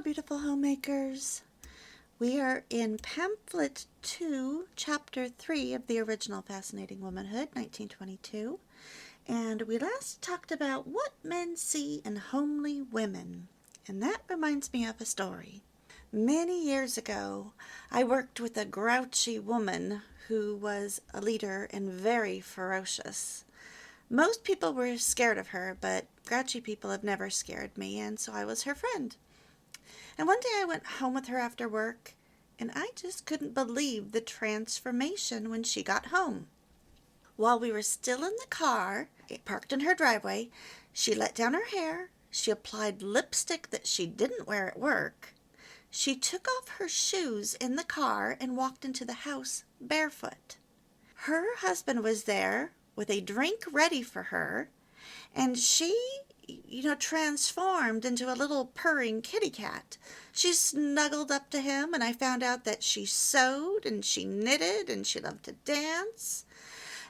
beautiful homemakers. We are in Pamphlet 2, Chapter 3 of the original Fascinating Womanhood, 1922. And we last talked about what men see in homely women. And that reminds me of a story. Many years ago, I worked with a grouchy woman who was a leader and very ferocious. Most people were scared of her, but grouchy people have never scared me, and so I was her friend. And one day I went home with her after work, and I just couldn't believe the transformation when she got home. While we were still in the car, parked in her driveway, she let down her hair, she applied lipstick that she didn't wear at work, she took off her shoes in the car and walked into the house barefoot. Her husband was there with a drink ready for her, and she transformed into a little purring kitty cat. She snuggled up to him, and I found out that she sewed and she knitted and she loved to dance.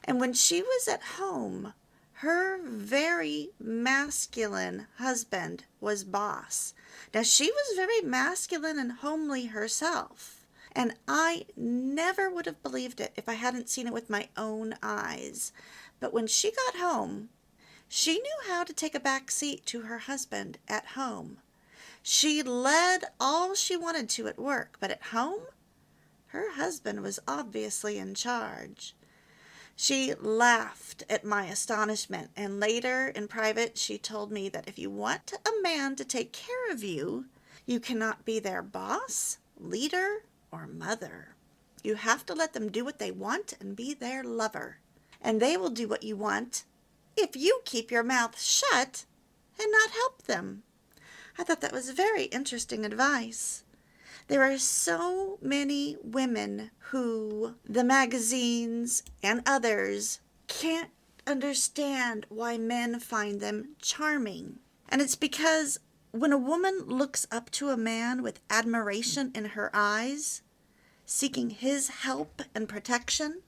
And when she was at home, her very masculine husband was boss. Now, she was very masculine and homely herself, and I never would have believed it if I hadn't seen it with my own eyes. But when she got home, she knew how to take a back seat to her husband at home. She led all she wanted to at work, but at home, her husband was obviously in charge. She laughed at my astonishment, and later in private she told me that if you want a man to take care of you, you cannot be their boss, leader, or mother. You have to let them do what they want and be their lover. And they will do what you want if you keep your mouth shut and not help them. I thought that was very interesting advice. There are so many women who the magazines and others can't understand why men find them charming. And it's because when a woman looks up to a man with admiration in her eyes, seeking his help and protection,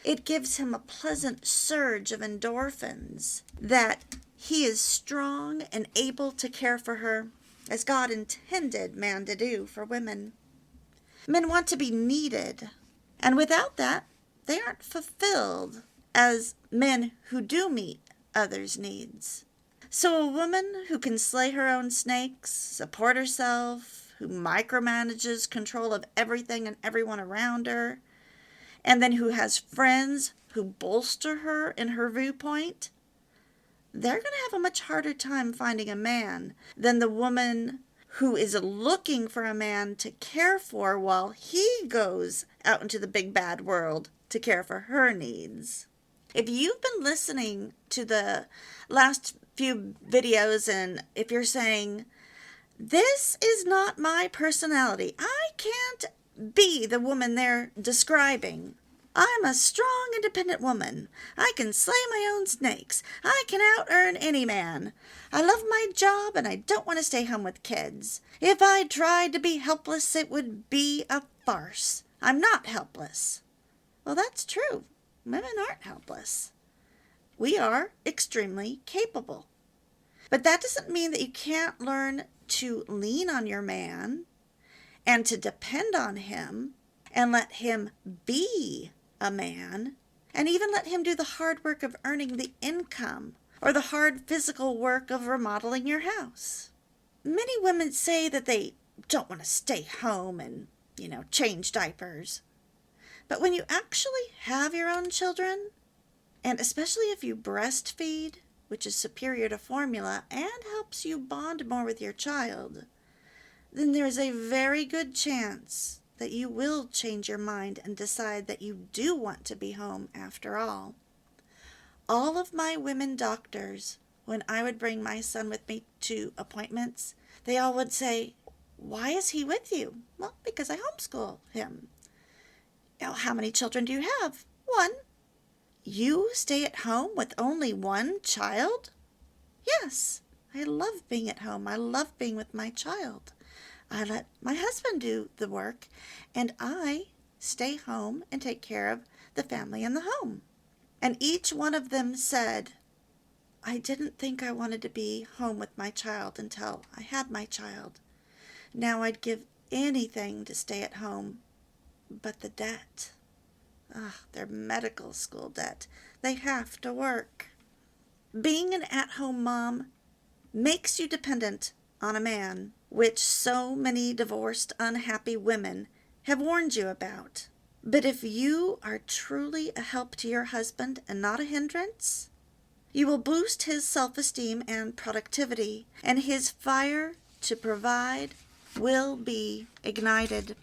it gives him a pleasant surge of endorphins that he is strong and able to care for her as God intended man to do for women. Men want to be needed, and without that, they aren't fulfilled as men who do meet others' needs. So a woman who can slay her own snakes, support herself, who micromanages control of everything and everyone around her, and then who has friends who bolster her in her viewpoint, they're going to have a much harder time finding a man than the woman who is looking for a man to care for while he goes out into the big bad world to care for her needs. If you've been listening to the last few videos, and if you're saying, this is not my personality, I can't be the woman they're describing. I'm a strong, independent woman. I can slay my own snakes. I can out-earn any man. I love my job, and I don't want to stay home with kids. If I tried to be helpless, it would be a farce. I'm not helpless. Well, that's true. Women aren't helpless. We are extremely capable. But that doesn't mean that you can't learn to lean on your man and to depend on him and let him be a man, and even let him do the hard work of earning the income or the hard physical work of remodeling your house. Many women say that they don't want to stay home and, change diapers. But when you actually have your own children, and especially if you breastfeed, which is superior to formula and helps you bond more with your child, then there's a very good chance that you will change your mind and decide that you do want to be home after all. All of my women doctors, when I would bring my son with me to appointments, they all would say, why is he with you? Well, because I homeschool him. How many children do you have? One. You stay at home with only one child? Yes, I love being at home. I love being with my child. I let my husband do the work, and I stay home and take care of the family and the home. And each one of them said, I didn't think I wanted to be home with my child until I had my child. Now I'd give anything to stay at home, but the debt. Their medical school debt. They have to work. Being an at-home mom makes you dependent on a man, which so many divorced, unhappy women have warned you about. But if you are truly a help to your husband and not a hindrance, you will boost his self-esteem and productivity, and his fire to provide will be ignited.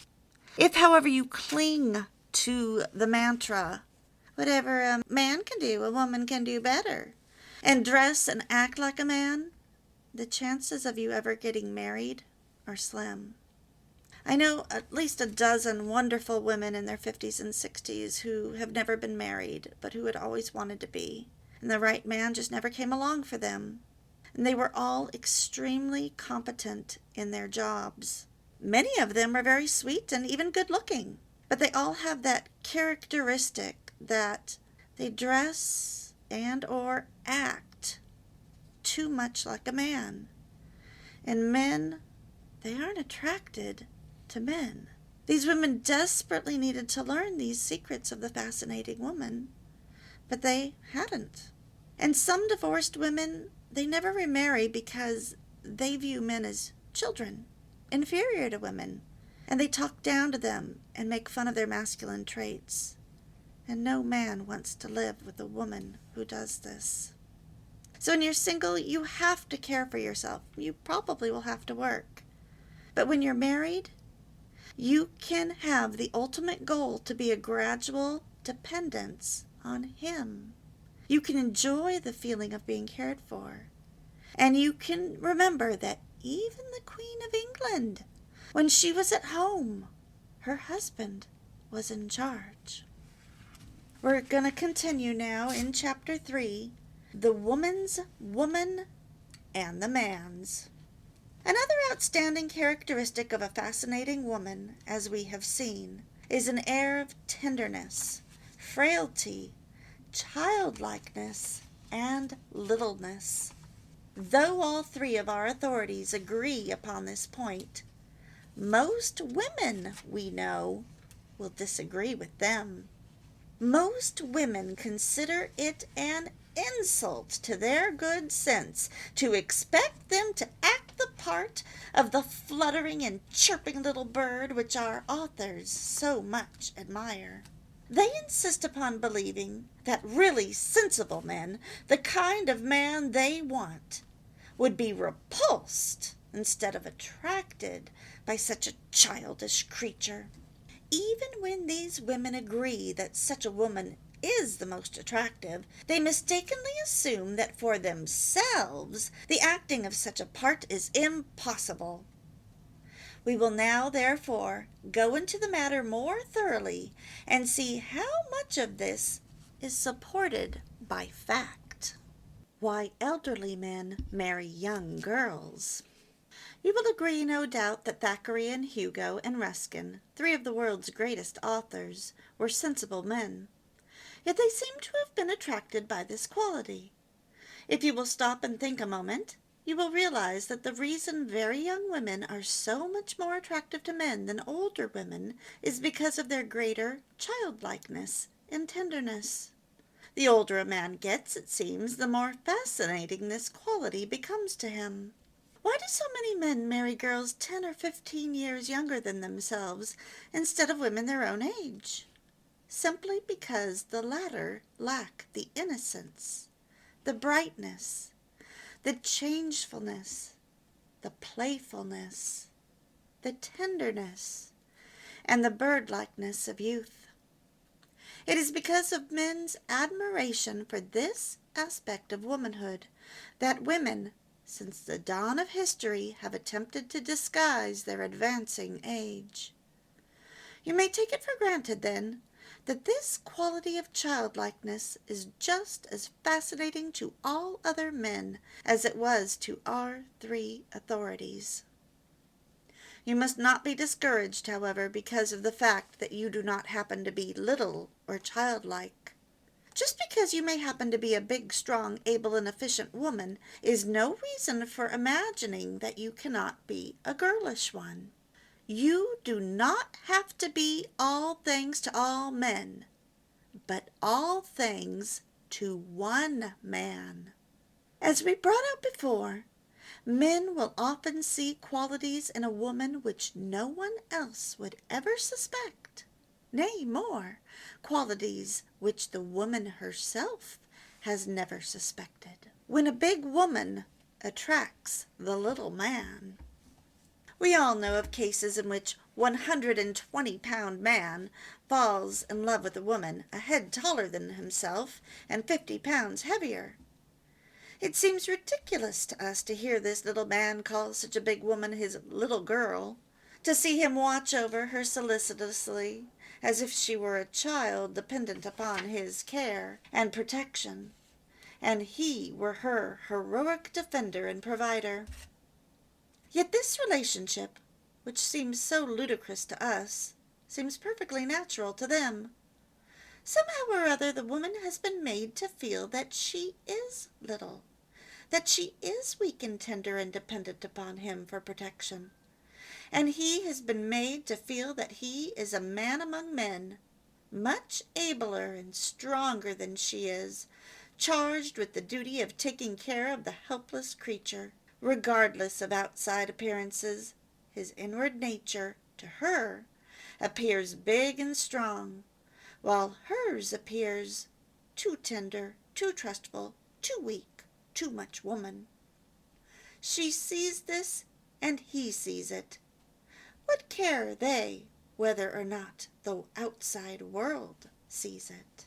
If, however, you cling to the mantra, whatever a man can do, a woman can do better, and dress and act like a man, the chances of you ever getting married are slim. I know at least a dozen wonderful women in their 50s and 60s who have never been married, but who had always wanted to be, and the right man just never came along for them. And they were all extremely competent in their jobs. Many of them are very sweet and even good looking, but they all have that characteristic that they dress and or act too much like a man. And men, they aren't attracted to men. These women desperately needed to learn these secrets of the fascinating woman, but they hadn't. And some divorced women, they never remarry because they view men as children, inferior to women, and they talk down to them and make fun of their masculine traits. And no man wants to live with a woman who does this. So when you're single, you have to care for yourself. You probably will have to work. But when you're married, you can have the ultimate goal to be a gradual dependence on him. You can enjoy the feeling of being cared for. And you can remember that even the Queen of England, when she was at home, her husband was in charge. We're going to continue now in chapter 3, The Woman's Woman and the Man's. Another outstanding characteristic of a fascinating woman, as we have seen, is an air of tenderness, frailty, childlikeness, and littleness. Though all three of our authorities agree upon this point, most women, we know, will disagree with them. Most women consider it an insult to their good sense to expect them to act the part of the fluttering and chirping little bird which our authors so much admire. They insist upon believing that really sensible men, the kind of man they want, would be repulsed instead of attracted by such a childish creature. Even when these women agree that such a woman is the most attractive, they mistakenly assume that for themselves the acting of such a part is impossible. We will now, therefore, go into the matter more thoroughly and see how much of this is supported by fact. Why elderly men marry young girls. You will agree, no doubt, that Thackeray and Hugo and Ruskin, three of the world's greatest authors, were sensible men. Yet they seem to have been attracted by this quality. If you will stop and think a moment, you will realize that the reason very young women are so much more attractive to men than older women is because of their greater childlikeness and tenderness. The older a man gets, it seems, the more fascinating this quality becomes to him. Why do so many men marry girls 10 or 15 years younger than themselves instead of women their own age? Simply because the latter lack the innocence, the brightness, the changefulness, the playfulness, the tenderness, and the birdlikeness of youth. It is because of men's admiration for this aspect of womanhood that women, since the dawn of history, have attempted to disguise their advancing age. You may take it for granted, then, that this quality of childlikeness is just as fascinating to all other men as it was to our three authorities. You must not be discouraged, however, because of the fact that you do not happen to be little or childlike. Just because you may happen to be a big, strong, able, and efficient woman is no reason for imagining that you cannot be a girlish one. You do not have to be all things to all men, but all things to one man. As we brought out before, men will often see qualities in a woman which no one else would ever suspect. Nay, more, qualities which the woman herself has never suspected. When a big woman attracts the little man. We all know of cases in which 120-pound man falls in love with a woman a head taller than himself and 50 pounds heavier. It seems ridiculous to us to hear this little man call such a big woman his little girl, to see him watch over her solicitously, as if she were a child dependent upon his care and protection, and he were her heroic defender and provider. Yet this relationship, which seems so ludicrous to us, seems perfectly natural to them. Somehow or other the woman has been made to feel that she is little, that she is weak and tender and dependent upon him for protection. And he has been made to feel that he is a man among men, much abler and stronger than she is, charged with the duty of taking care of the helpless creature. Regardless of outside appearances, his inward nature, to her, appears big and strong, while hers appears too tender, too trustful, too weak, too much woman. She sees this, and he sees it. What care they whether or not the outside world sees it?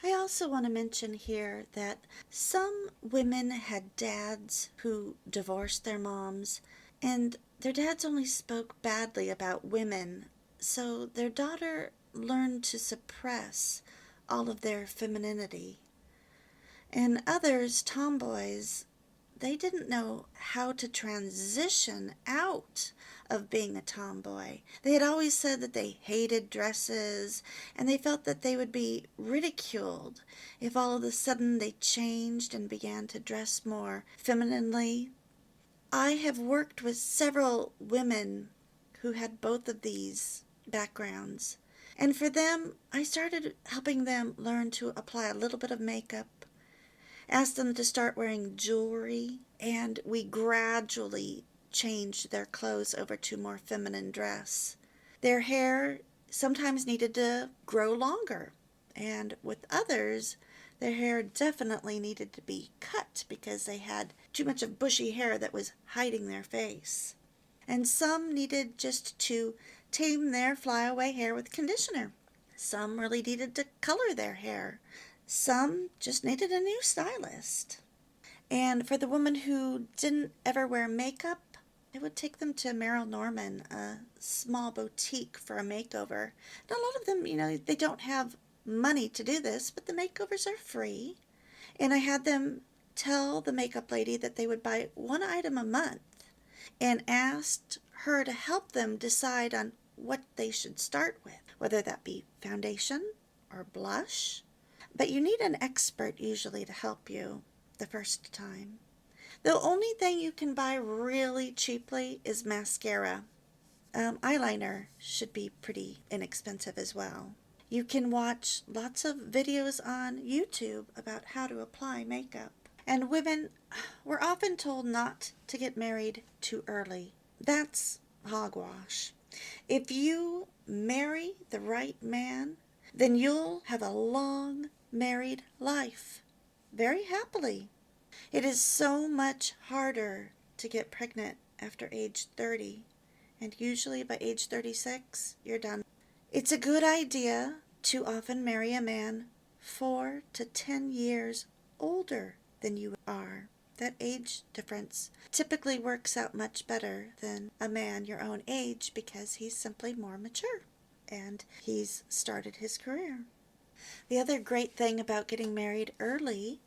I also want to mention here that some women had dads who divorced their moms, and their dads only spoke badly about women, so their daughter learned to suppress all of their femininity. And others, tomboys, they didn't know how to transition out of being a tomboy. They had always said that they hated dresses, and they felt that they would be ridiculed if all of a sudden they changed and began to dress more femininely. I have worked with several women who had both of these backgrounds, and for them, I started helping them learn to apply a little bit of makeup, asked them to start wearing jewelry, and we gradually changed their clothes over to more feminine dress. Their hair sometimes needed to grow longer, and with others, their hair definitely needed to be cut because they had too much of bushy hair that was hiding their face. And some needed just to tame their flyaway hair with conditioner. Some really needed to color their hair. Some just needed a new stylist. And for the woman who didn't ever wear makeup, I would take them to Meryl Norman, a small boutique for a makeover. And a lot of them, they don't have money to do this, but the makeovers are free. And I had them tell the makeup lady that they would buy one item a month and asked her to help them decide on what they should start with, whether that be foundation or blush. But you need an expert usually to help you the first time. The only thing you can buy really cheaply is mascara. Eyeliner should be pretty inexpensive as well. You can watch lots of videos on YouTube about how to apply makeup. And women, we're often told not to get married too early. That's hogwash. If you marry the right man, then you'll have a long married life, very happily. It is so much harder to get pregnant after age 30, and usually by age 36, you're done. It's a good idea to often marry a man 4 to 10 years older than you are. That age difference typically works out much better than a man your own age because he's simply more mature and he's started his career. The other great thing about getting married early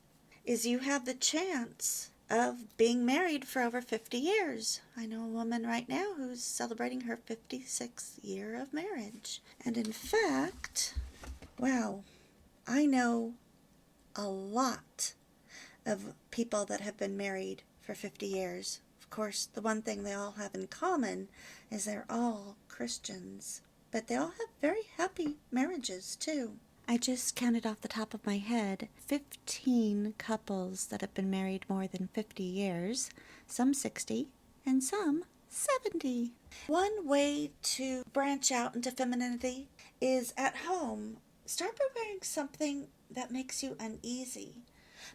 is you have the chance of being married for over 50 years. I know a woman right now who's celebrating her 56th year of marriage. And in fact, wow, I know a lot of people that have been married for 50 years. Of course, the one thing they all have in common is they're all Christians, but they all have very happy marriages too. I just counted off the top of my head 15 couples that have been married more than 50 years, some 60 and some 70. One way to branch out into femininity is at home. Start by wearing something that makes you uneasy.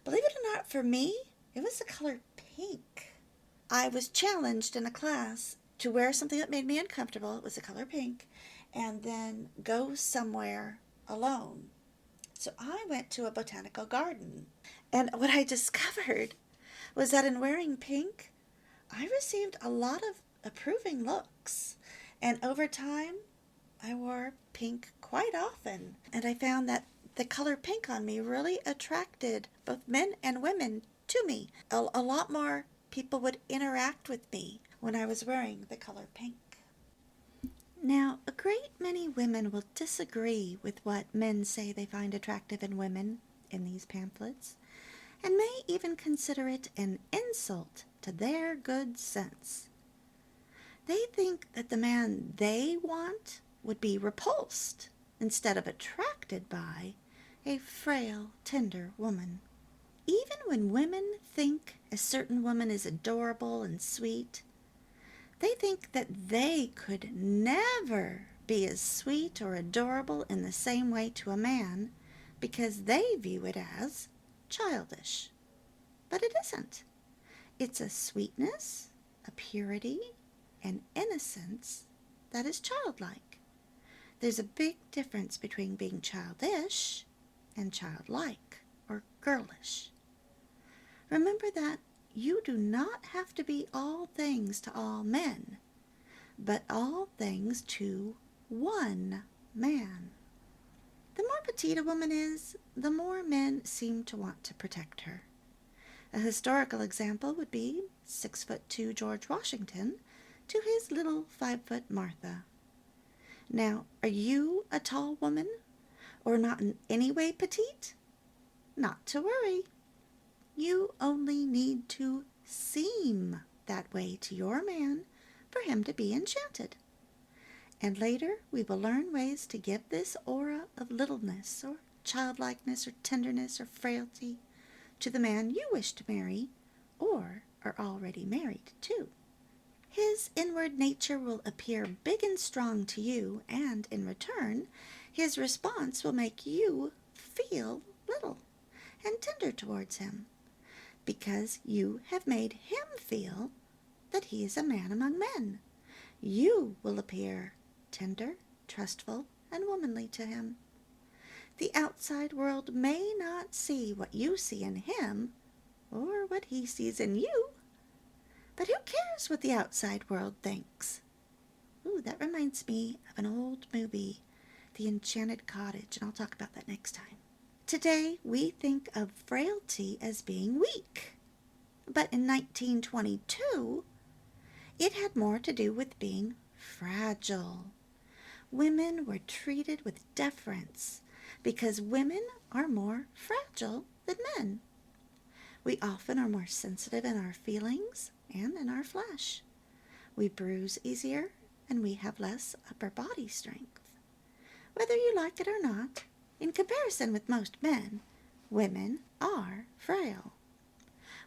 Believe it or not, for me, it was the color pink. I was challenged in a class to wear something that made me uncomfortable. It was the color pink, and then go somewhere alone. So I went to a botanical garden, and what I discovered was that in wearing pink, I received a lot of approving looks, and over time, I wore pink quite often, and I found that the color pink on me really attracted both men and women to me. A lot more people would interact with me when I was wearing the color pink. Now, a great many women will disagree with what men say they find attractive in women in these pamphlets, and may even consider it an insult to their good sense. They think that the man they want would be repulsed instead of attracted by a frail, tender woman. Even when women think a certain woman is adorable and sweet, they think that they could never be as sweet or adorable in the same way to a man because they view it as childish. But it isn't. It's a sweetness, a purity, an innocence that is childlike. There's a big difference between being childish and childlike or girlish. Remember that you do not have to be all things to all men, but all things to one man. The more petite a woman is, the more men seem to want to protect her. A historical example would be 6'2" George Washington to his little 5' Martha. Now, are you a tall woman or not in any way petite? Not to worry. You only need to seem that way to your man for him to be enchanted. And later we will learn ways to give this aura of littleness or childlikeness or tenderness or frailty to the man you wish to marry or are already married to. His inward nature will appear big and strong to you, and in return, his response will make you feel little and tender towards him, because you have made him feel that he is a man among men. You will appear tender, trustful, and womanly to him. The outside world may not see what you see in him or what he sees in you, but who cares what the outside world thinks? Ooh, that reminds me of an old movie, The Enchanted Cottage, and I'll talk about that next time. Today, we think of frailty as being weak, but in 1922, it had more to do with being fragile. Women were treated with deference because women are more fragile than men. We often are more sensitive in our feelings and in our flesh. We bruise easier and we have less upper body strength. Whether you like it or not, in comparison with most men, women are frail.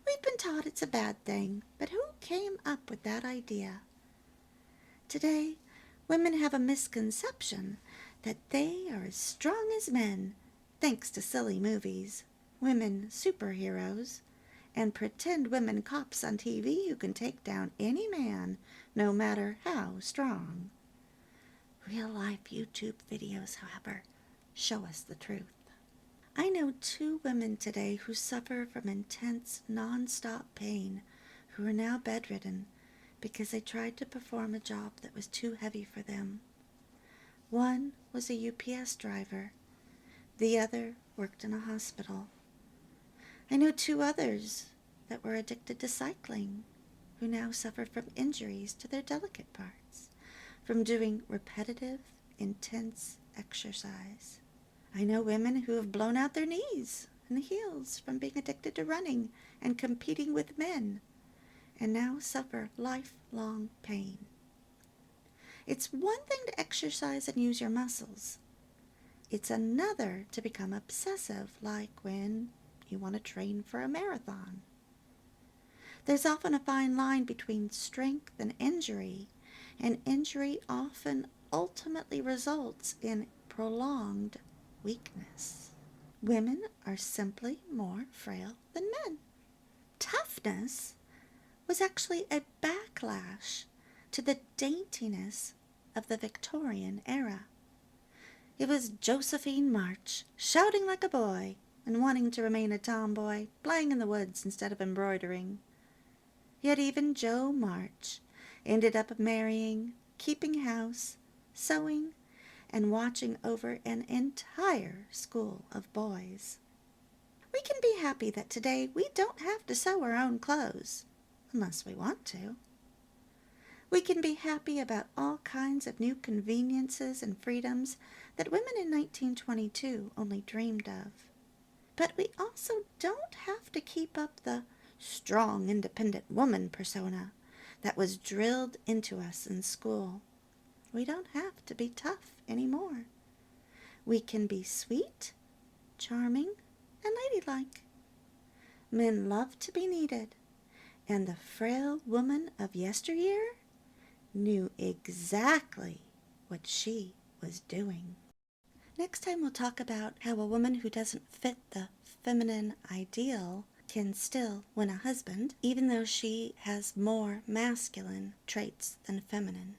We've been taught it's a bad thing, but who came up with that idea? Today, women have a misconception that they are as strong as men, thanks to silly movies, women superheroes, and pretend women cops on TV who can take down any man, no matter how strong. Real-life YouTube videos, however, show us the truth. I know 2 women today who suffer from intense, non-stop pain, who are now bedridden because they tried to perform a job that was too heavy for them. One was a UPS driver. The other worked in a hospital. I know 2 others that were addicted to cycling, who now suffer from injuries to their delicate parts from doing repetitive, intense exercise. I know women who have blown out their knees and heals from being addicted to running and competing with men, and now suffer lifelong pain. It's one thing to exercise and use your muscles. It's another to become obsessive, like when you want to train for a marathon. There's often a fine line between strength and injury injury often ultimately results in prolonged weakness. Women are simply more frail than men. Toughness was actually a backlash to the daintiness of the Victorian era. It was Josephine March, shouting like a boy and wanting to remain a tomboy, playing in the woods instead of embroidering. Yet even Jo March ended up marrying, keeping house, sewing, and watching over an entire school of boys. We can be happy that today we don't have to sew our own clothes, unless we want to. We can be happy about all kinds of new conveniences and freedoms that women in 1922 only dreamed of. But we also don't have to keep up the strong, independent woman persona that was drilled into us in school. We don't have to be tough anymore. We can be sweet, charming, and ladylike. Men love to be needed, and the frail woman of yesteryear knew exactly what she was doing. Next time we'll talk about how a woman who doesn't fit the feminine ideal can still win a husband, even though she has more masculine traits than feminine.